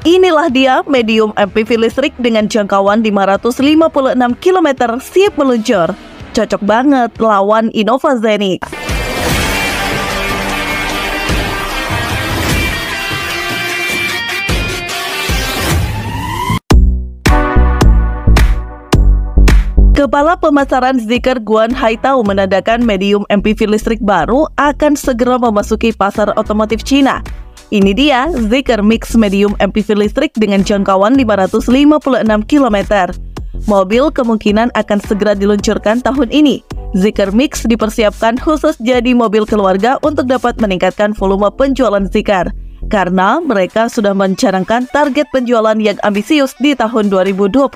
Inilah dia medium MPV listrik dengan jangkauan 556 km siap meluncur. Cocok banget lawan Innova Zenix. Kepala Pemasaran Zeekr Guan Haitao menandakan medium MPV listrik baru akan segera memasuki pasar otomotif Cina. Ini dia Zeekr Mix Medium MPV listrik dengan jangkauan 556 km. Mobil kemungkinan akan segera diluncurkan tahun ini. Zeekr Mix dipersiapkan khusus jadi mobil keluarga untuk dapat meningkatkan volume penjualan Zeekr, karena mereka sudah mencanangkan target penjualan yang ambisius di tahun 2024.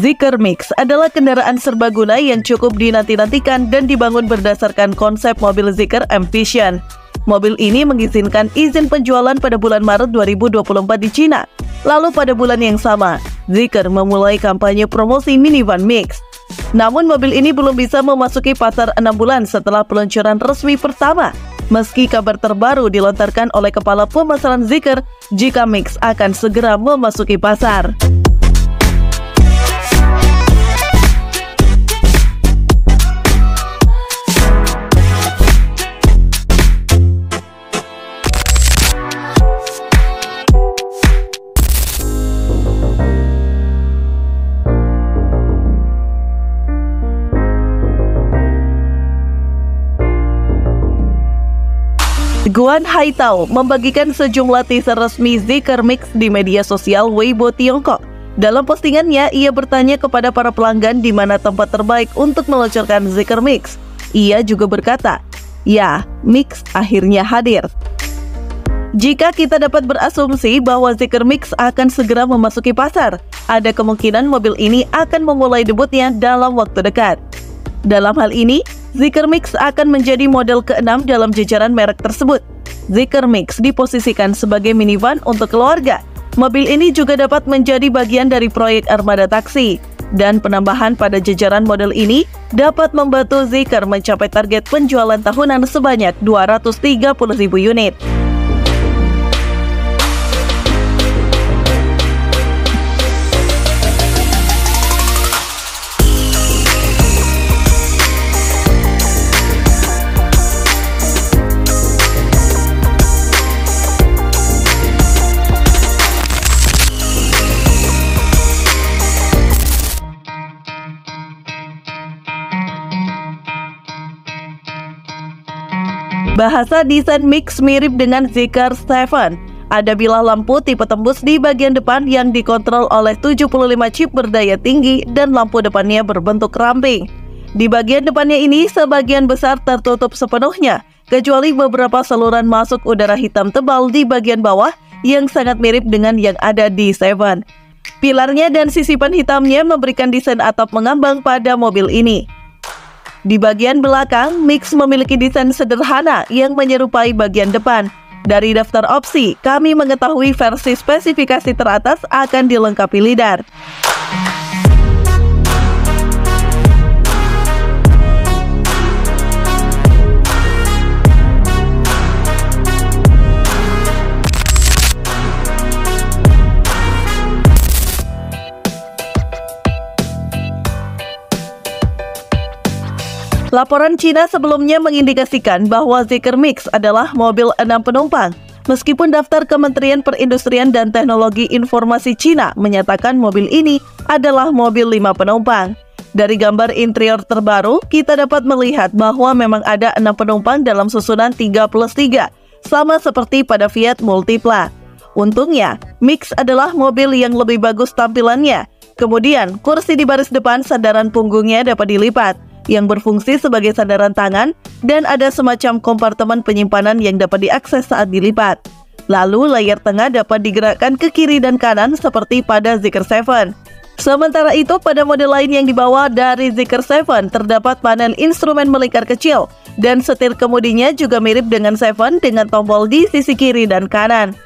Zeekr Mix adalah kendaraan serbaguna yang cukup dinanti-nantikan dan dibangun berdasarkan konsep mobil Zeekr M-Vision. Mobil ini mengizinkan izin penjualan pada bulan Maret 2024 di Cina. Lalu pada bulan yang sama, Zeekr memulai kampanye promosi minivan Mix. Namun mobil ini belum bisa memasuki pasar 6 bulan setelah peluncuran resmi pertama. Meski kabar terbaru dilontarkan oleh Kepala Pemasaran Zeekr jika Mix akan segera memasuki pasar. Guan Haitao membagikan sejumlah teaser resmi Zeekr Mix di media sosial Weibo Tiongkok. Dalam postingannya, ia bertanya kepada para pelanggan di mana tempat terbaik untuk meluncurkan Zeekr Mix. Ia juga berkata, "Ya, Mix akhirnya hadir." Jika kita dapat berasumsi bahwa Zeekr Mix akan segera memasuki pasar, ada kemungkinan mobil ini akan memulai debutnya dalam waktu dekat. Dalam hal ini, Zeekr Mix akan menjadi model ke-6 dalam jajaran merek tersebut. Zeekr Mix diposisikan sebagai minivan untuk keluarga. Mobil ini juga dapat menjadi bagian dari proyek armada taksi. Dan penambahan pada jajaran model ini dapat membantu Zeekr mencapai target penjualan tahunan sebanyak 230.000 unit. Bahasa desain Mix mirip dengan Zeekr 7. Ada bilah lampu tipe tembus di bagian depan yang dikontrol oleh 75 chip berdaya tinggi dan lampu depannya berbentuk ramping. Di bagian depannya ini sebagian besar tertutup sepenuhnya, kecuali beberapa saluran masuk udara hitam tebal di bagian bawah yang sangat mirip dengan yang ada di 7. Pilarnya dan sisipan hitamnya memberikan desain atap mengambang pada mobil ini. Di bagian belakang, Mix memiliki desain sederhana yang menyerupai bagian depan. Dari daftar opsi, kami mengetahui versi spesifikasi teratas akan dilengkapi lidar. Laporan Cina sebelumnya mengindikasikan bahwa Zeekr Mix adalah mobil 6 penumpang. Meskipun daftar Kementerian Perindustrian dan Teknologi Informasi Cina menyatakan mobil ini adalah mobil 5 penumpang. Dari gambar interior terbaru, kita dapat melihat bahwa memang ada 6 penumpang dalam susunan 3+3, sama seperti pada Fiat Multipla. Untungnya, Mix adalah mobil yang lebih bagus tampilannya. Kemudian, kursi di baris depan sandaran punggungnya dapat dilipat, yang berfungsi sebagai sandaran tangan, dan ada semacam kompartemen penyimpanan yang dapat diakses saat dilipat. Lalu layar tengah dapat digerakkan ke kiri dan kanan seperti pada Zeekr 7. Sementara itu, pada model lain yang dibawa dari Zeekr 7 terdapat panel instrumen melingkar kecil, dan setir kemudinya juga mirip dengan 7 dengan tombol di sisi kiri dan kanan.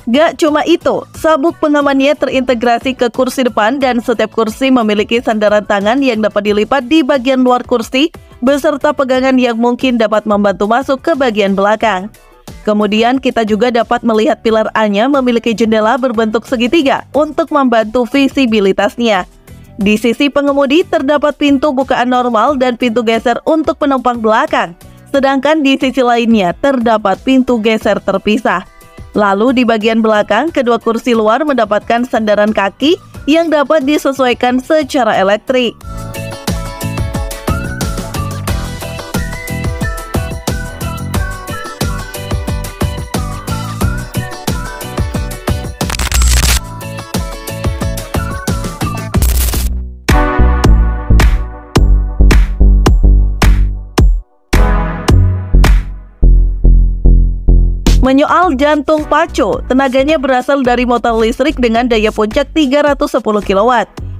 Gak cuma itu, sabuk pengamannya terintegrasi ke kursi depan dan setiap kursi memiliki sandaran tangan yang dapat dilipat di bagian luar kursi beserta pegangan yang mungkin dapat membantu masuk ke bagian belakang. Kemudian kita juga dapat melihat pilar A-nya memiliki jendela berbentuk segitiga untuk membantu visibilitasnya. Di sisi pengemudi terdapat pintu bukaan normal dan pintu geser untuk penumpang belakang. Sedangkan di sisi lainnya terdapat pintu geser terpisah. Lalu di bagian belakang, kedua kursi luar mendapatkan sandaran kaki yang dapat disesuaikan secara elektrik. Menyoal jantung pacu, tenaganya berasal dari motor listrik dengan daya puncak 310 kW.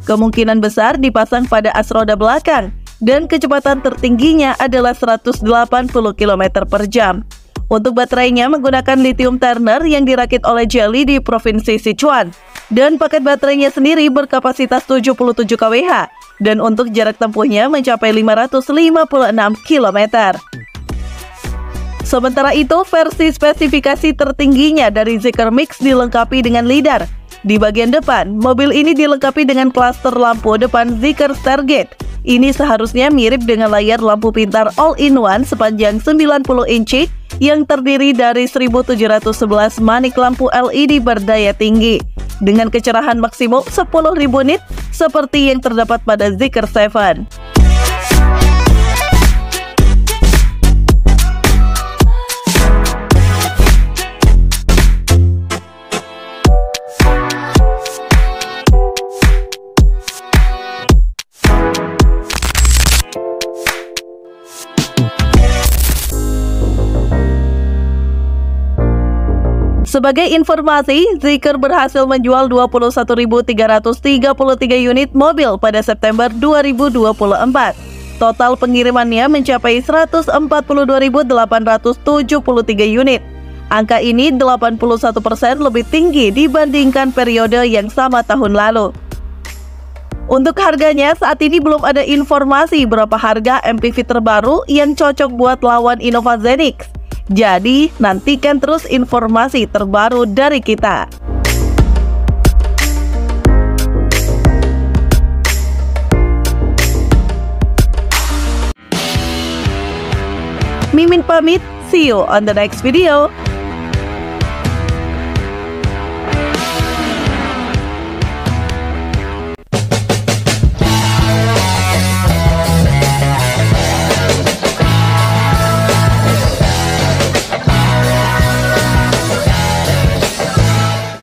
Kemungkinan besar dipasang pada as roda belakang, dan kecepatan tertingginya adalah 180 km per jam. Untuk baterainya menggunakan lithium Turner yang dirakit oleh Geely di Provinsi Sichuan, dan paket baterainya sendiri berkapasitas 77 kWh, dan untuk jarak tempuhnya mencapai 556 km. Sementara itu, versi spesifikasi tertingginya dari Zeekr Mix dilengkapi dengan lidar. Di bagian depan, mobil ini dilengkapi dengan klaster lampu depan Zeekr Stargate. Ini seharusnya mirip dengan layar lampu pintar all-in-one sepanjang 90 inci yang terdiri dari 1711 manik lampu LED berdaya tinggi dengan kecerahan maksimum 10.000 nit seperti yang terdapat pada Zeekr 7. Sebagai informasi, Zeekr berhasil menjual 21.333 unit mobil pada September 2024. Total pengirimannya mencapai 142.873 unit. Angka ini 81% lebih tinggi dibandingkan periode yang sama tahun lalu. Untuk harganya, saat ini belum ada informasi berapa harga MPV terbaru yang cocok buat lawan Innova Zenix. Jadi, nantikan terus informasi terbaru dari kita. Mimin pamit, see you on the next video.